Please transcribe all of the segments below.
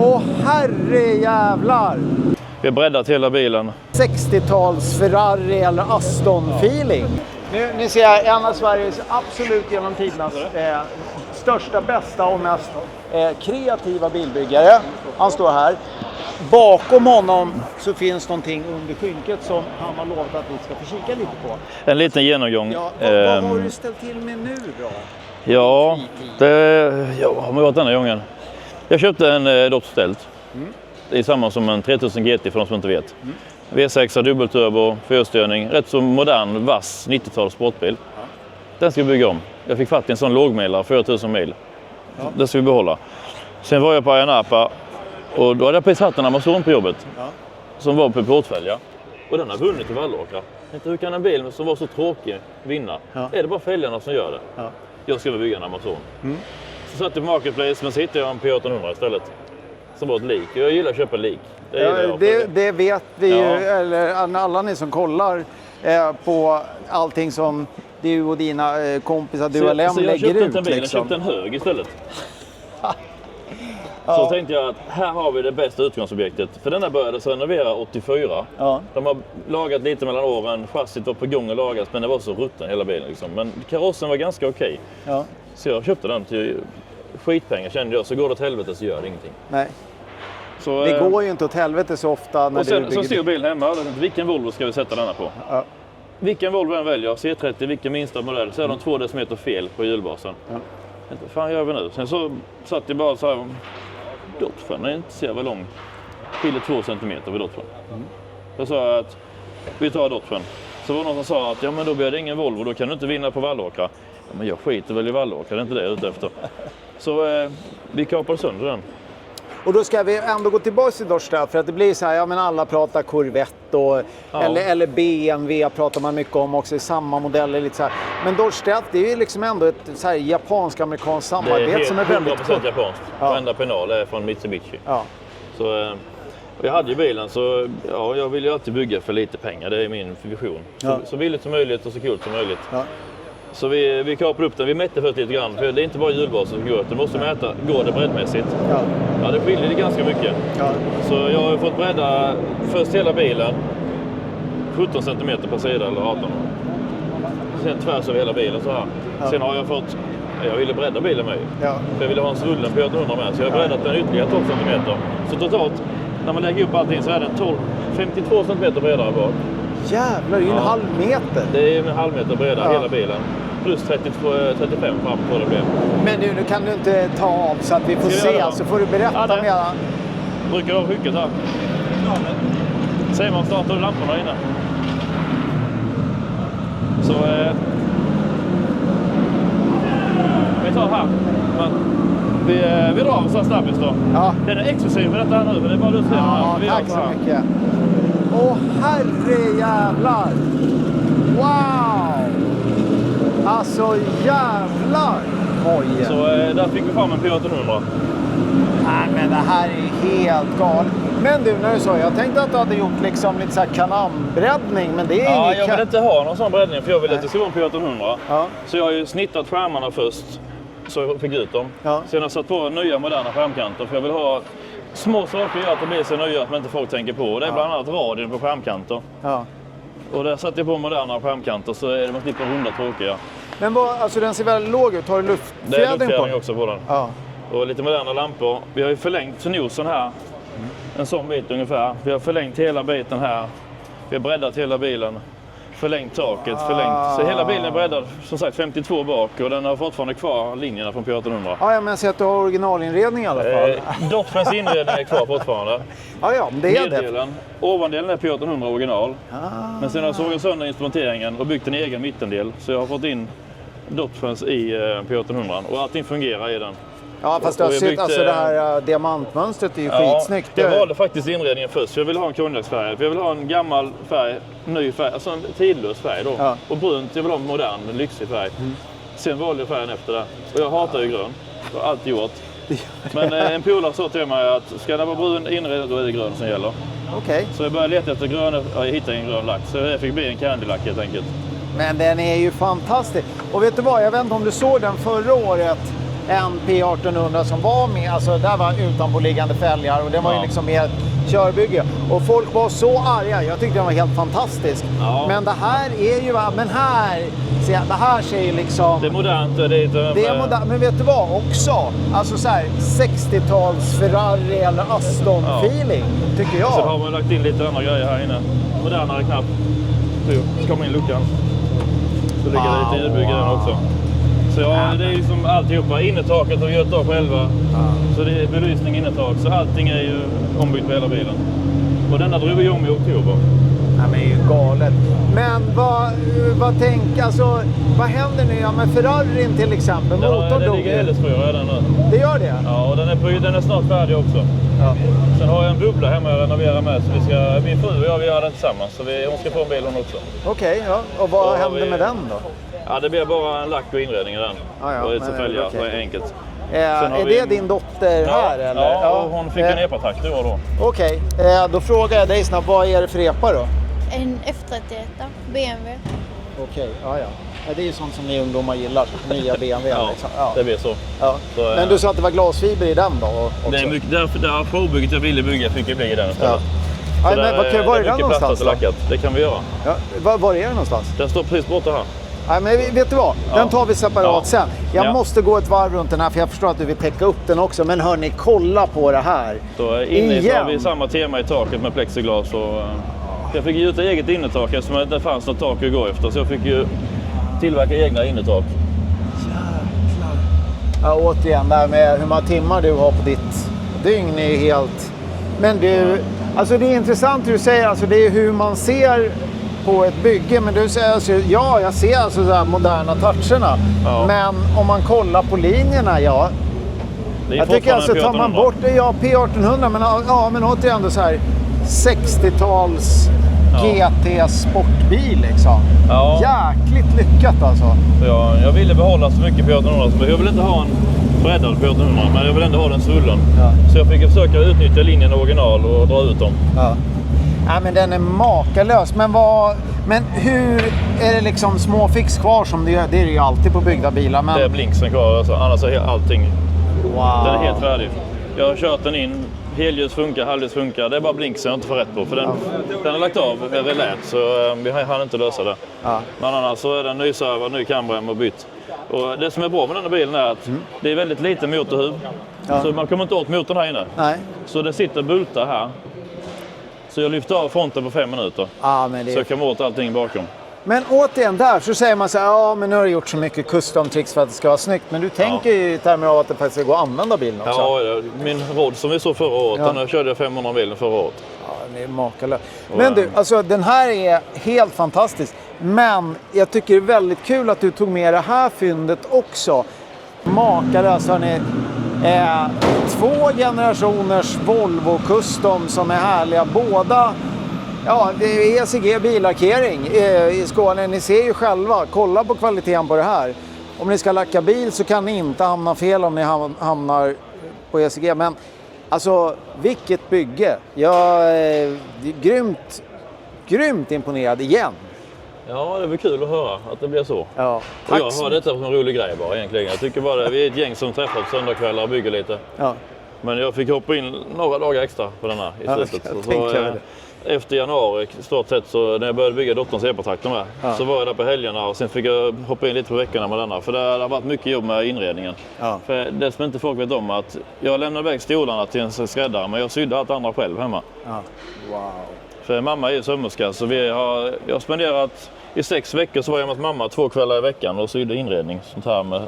Åh herre jävlar! Vi har breddat hela bilen. 60-tals Ferrari eller Aston-feeling. Nu ser jag en av Sveriges absolut genom tidernas största, bästa och mest kreativa bilbyggare. Han står här. Bakom honom så finns någonting under skynket som han har lovat att vi ska få kika lite på. En liten genomgång. Ja, vad har du ställt till med nu då? Ja, det har man gjort denna gången. Jag köpte en Dodge-stält. Det är samma som en 3000 GT för de som inte vet. V6, dubbelturbo, fyrstyrning, rätt så modern, vass 90-tals sportbil. Ja. Den ska vi bygga om. Jag fick fatt i en sån lågmilare, 4000 mil. Ja. Den ska vi behålla. Sen var jag på Ayia Napa och då hade jag precis haft en Amazon på jobbet. Ja. Som var på portfälgar. Och den har vunnit i Vallåkra. Hur kan en bil som var så tråkig vinna? Ja. Är det bara fälgarna som gör det? Ja. Jag ska bygga en Amazon. Så satt jag på Marketplace, men så hittade jag en P1800 istället. Som var ett lik. Jag gillar att köpa lik. Det vet vi ju, eller alla ni som kollar på allting som du och dina kompisar Dual M lägger ut. Jag köpte en hög istället. Så tänkte jag att här har vi det bästa utgångsobjektet. För den här började renovera 84. Ja. De har lagat lite mellan åren. Chassit var på gång att lagas, men det var så rutten hela bilen. Liksom. Men karossen var ganska okej. Ja. Så jag köpte den till skitpengar, kände jag. Så går det åt helvete så gör det ingenting. Nej. Så, det går ju inte åt helvete så ofta. När och sen så stod bilen hemma. Vilken Volvo ska vi sätta denna på? Ja. Vilken Volvo än väljer, C30, vilken minsta modell, så är de 2 decimeter fel på hjulbasen. Ja. Vad fan gör vi nu? Sen så satt jag bara så här. Dodgen är inte så jävla lång. Skiljer 2 centimeter vid Dodgen. Jag sa att vi tar Dodgen. Så var någon som sa att ja, men då blir det ingen Volvo, då kan du inte vinna på Vallåkra. Ja, men jag skiter väl i Vallåkra, det är inte det jag är ute efter. Så vi kapade sönder den. Och då ska vi ändå gå tillbaka till Dodge, för att det blir så här, ja men alla pratar Corvette och, eller BMW pratar man mycket om också i samma modeller lite så här. Men Dodge, det är ju liksom ändå ett så här japansk-amerikanskt samarbete som är väldigt 100% japanskt. Varenda penal är från Mitsubishi. Ja. Så jag hade ju bilen, så ja, jag vill ju alltid bygga för lite pengar, det är min vision. Så billigt som möjligt och så kul som möjligt. Ja. Så vi kapade upp den, vi mätte först lite grann, för det är inte bara hjulbasen som går ut, du måste mäta, går det breddmässigt? Ja, det skiljer det ganska mycket. Ja. Så jag har fått bredda först hela bilen, 17 cm per sida eller 18. Sen tvärs över hela bilen så här. Ja. Sen har jag ville bredda bilen med. Ja. För jag ville ha en svullen P1800 med, så jag har breddat den ytterligare 12 cm. Så totalt, när man lägger upp allting så är den 52 cm bredare bak. Jävlar, det är ju en halv meter. Det är en halv meter breda hela bilen. Plus 35 fram på det blev. Men nu kan du inte ta av så att vi får se. Så får du berätta mer. Brukar av skickat här. Säger man startar lamporna inne. Så vi tar här. Vi drar så snabbis då. Ja. Den är exklusiv för detta här nu, men det är bara du ser här. Tack så mycket. Åh herre jävlar! Wow! Alltså jävlar! Oj. Så där fick vi fram en P1800. Nej men det här är helt galet. Men du, när du sa, jag tänkte att du hade gjort liksom lite så här kanambreddning, men det är ja, jag vill inte ha någon sån breddning för jag vill att det ska vara en P1800. Ja. Så jag har ju snittat skärmarna först, så jag fick ut dem. Ja. Sen har jag satt på nya moderna skärmkanter för jag vill ha små saker gör att det blir så nya att inte folk tänker på. Det är bland annat radion på skärmkanter. Ja. Och där satte jag på moderna skärmkanter så är det man slipper runda tråkiga. Men alltså den ser väldigt låg ut. Har du luftfjädring på? Det är luftfjädring också på den. Ja. Och lite moderna lampor. Vi har ju förlängt nosen här. En sån bit ungefär. Vi har förlängt hela biten här. Vi har breddat hela bilen. Förlängt taket, förlängt. Så hela bilen är breddad, som sagt 52 bak och den har fortfarande kvar linjerna från P1800. Ja, men så att du har originalinredning i alla fall. Dodgens inredning är kvar fortfarande. Ja, det är det. Ovandelen är P1800 original. Men sen har jag sågat sönder instrumenteringen och byggt en egen mittendel. Så jag har fått in Dodgens i P1800 och allting fungerar i den. Ja, fast du har sett alltså det här diamantmönstret är ju skitsnyggt. Jag valde faktiskt inredningen först. Jag vill ha en konjaksfärg. Jag vill ha en gammal färg, ny färg, alltså en tidlös färg då. Ja. Och brunt, jag vill ha en modern, lyxig färg. Sen valde jag färgen efter det. Och jag hatar ju grön. Det har alltid gjort. Men en polare sa till mig att ska det vara brun inredd, då är det grön som gäller. Okej. Så jag började leta efter grön och jag hittade en grön lack. Så jag fick bli en candy-lack helt enkelt. Men den är ju fantastisk. Och vet du vad, jag vet inte om du såg den förra året. en P1800 som var med, alltså där var utanpåliggande fälgar och det var ju liksom mer körbygge. Och folk var så arga, jag tyckte den var helt fantastisk. Ja. Men det här är ju, det här ser ju liksom... Det är modernt. Det är modernt, men vet du vad också? Alltså så här 60-tals Ferrari eller Aston-feeling, tycker jag. Så har man lagt in lite andra grejer här inne. Modernare knapp. Så kommer in luckan. Så ligger det lite ljudbygge den också. Så det är ju som alltihopa. Innetaket har vi gjort av själva. Så det är belysning innertak. Så allting är ju ombyggt på hela bilen. Och denna drog vi om i oktober. Ja, men det är ju galet. Men vad händer nu med Ferrarin till exempel? Motorn det ligger LS4 redan nu. Det gör det? Ja, och den är snart färdig också. Ja. Sen har jag en bubbla hemma jag renoverar med. Så min fru och jag vi gör det tillsammans. Så hon ska få en bil hon också. Okej, ja. Och vad händer med den då? Ja, det blir bara en lack och inredning i den. Och lite fälgar, så är enkelt. Är det din dotter här eller? Ja, och hon fick en epa-takt då. Okej, då frågar jag dig snabbt, vad är det för epa då? En F31 BMW. Okej, ja. Det är ju sånt som ni ungdomar gillar, nya BMW. Liksom. Det blir så. Ja. Men du sa att det var glasfiber i den då? Också. Det är mycket, därför provbygget jag ville bygga fick jag bli i den istället. Ja. Men var är den någonstans då? Det kan vi göra. Ja. Var är den någonstans? Den står precis borta här. Nej, men vet du vad? Den tar vi separat sen. Jag måste gå ett varv runt den här för jag förstår att du vill täcka upp den också. Men hörni, kolla på det här. Så inne så har vi samma tema i taket med plexiglas. Och jag fick ju ut eget innertak eftersom det inte fanns något tak att gå efter. Så jag fick ju tillverka egna innertak. Jäklar. Ja, återigen, där med hur många timmar du har på ditt dygn är helt... Men du, alltså det är intressant hur du säger, alltså det är hur man ser på ett bygge. Men du säger alltså, jag ser alltså så här moderna toucherna. Ja. Men om man kollar på linjerna, jag tycker alltså tar man bort P1800, men återigen då så här 60-tals GT sportbil liksom. Ja. Jäkligt lyckat alltså. Ja, jag ville behålla så mycket P1800 så jag vill inte ha en breddad P1800, men jag vill ändå ha den svullen. Ja. Så jag fick försöka utnyttja linjen original och dra ut dem. Ja. Ja, men den är makalös. Men hur är det liksom små fix kvar som det är det ju alltid på byggda bilar? Men... Det är blinksen kvar, alltså. Annars är allting. Wow. Den är helt färdig. Jag har kört den in, helljus funkar, halvljus funkar. Det är bara blinksen jag inte får rätt på. För den har lagt av relät så vi hann inte lösa det. Ja. Men annars så är den nyservad, ny kamrem och bytt. Och det som är bra med den här bilen är att det är väldigt lite motorhuv. Ja. Så man kommer inte åt motorn här inne. Nej. Så det sitter bultar här. Så jag lyfter av fronten på 5 minuter. Så jag kan må åt allting bakom. Men återigen där så säger man så här, men nu har du gjort så mycket custom tricks för att det ska vara snyggt. Men du tänker ju i termer av att det faktiskt ska gå att använda bilen också. Ja, min råd som vi såg förra året, den körde jag 500 bilen förra året. Ja, det är makalöst. Men du, alltså den här är helt fantastisk. Men jag tycker det är väldigt kul att du tog med det här fyndet också. Makalöst, hörni. 2 generationers Volvo Custom som är härliga. Båda, det är ECG billackering i Skåne. Ni ser ju själva, kolla på kvaliteten på det här. Om ni ska lacka bil så kan ni inte hamna fel om ni hamnar på ECG. Men alltså, vilket bygge. Jag är grymt imponerad igen. Ja, det är väl kul att höra att det blir så. Ja, och jag har detta som en rolig grej bara egentligen. Jag tycker bara vi är ett gäng som träffas söndagskvällar och bygger lite. Ja. Men jag fick hoppa in några dagar extra på den här i slutet. Så, efter januari stort sett så när jag började bygga dotterns epa-traktor med så var jag där på helgerna och sen fick jag hoppa in lite på veckorna med denna. För det har varit mycket jobb med inredningen. Ja. För det som inte folk vet om att jag lämnade iväg stolarna till en skräddare men jag sydde allt andra själv hemma. Ja. Wow. För mamma är ju sömmerska så jag har spenderat i 6 veckor så var jag med mamma 2 kvällar i veckan och sydde inredning. Sånt här med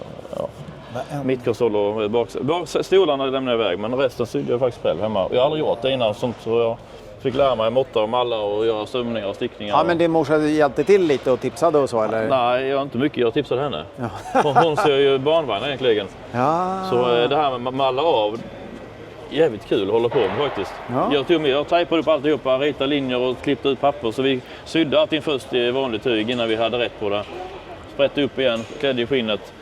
mittkonsol och stolarna lämnade jag iväg men resten sydde jag faktiskt själv hemma. Jag har aldrig gjort det innan sånt så jag fick lära mig måtta och malla och göra sömningar och stickningar. Ja, men din morsa hjälpte till lite och tipsade och så eller? Nej, jag inte mycket. Jag tipsade henne. Ja. Hon ser ju barnvagnar egentligen. Ja. Så det här med malla av jävligt kul att hålla på med faktiskt. Ja. Jag tejpade upp alltihopa, ritade linjer och klippte ut papper. Så vi sydde allting först i vanligt tyg innan vi hade rätt på det. Sprätte upp igen, klädde i skinnet.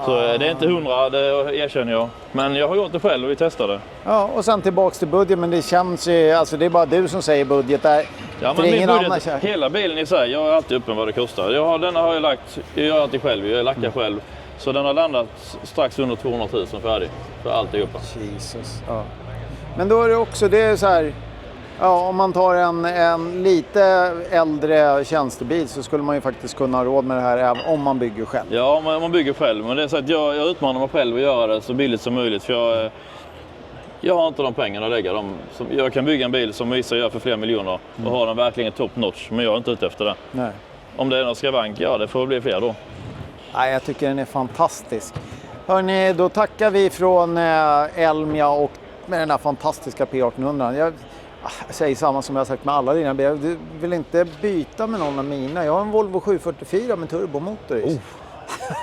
Så det är inte 100, det erkänner jag. Men jag har gjort det själv och vi testade. Ja, och sen tillbaks till budget. Men det känns ju, alltså det är bara du som säger budget där. Ja, men min budget, hela bilen i sig, jag är alltid öppen vad det kostar. Denna har jag lagt, jag gör alltid själv, jag lackar själv. Så den har landat strax under 200 000 färdig för alltihopa. Jesus, ja. Men då är det också, det är så här, ja, om man tar en lite äldre tjänstebil så skulle man ju faktiskt kunna ha råd med det här även om man bygger själv. Ja, om man bygger själv. Men det är så att jag utmanar mig själv att göra det så billigt som möjligt. För jag har inte de pengarna att lägga dem. Jag kan bygga en bil som Visa gör för flera miljoner och ha den verkligen top notch. Men jag är inte ute efter det. Nej. Om det är någon skavank, ja det får bli fler då. Nej, jag tycker den är fantastisk. Hörrni, då tackar vi från Elmia och med den här fantastiska P1800. Jag säger samma som jag har sagt med alla dina bilar. Du vill inte byta med någon av mina. Jag har en Volvo 744 med turbomotor i.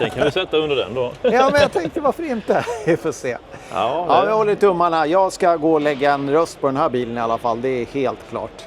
Den kan vi sätta under den då. Ja, men jag tänkte varför inte? Vi får se. Ja, vi håller tummarna. Jag ska gå och lägga en röst på den här bilen i alla fall. Det är helt klart.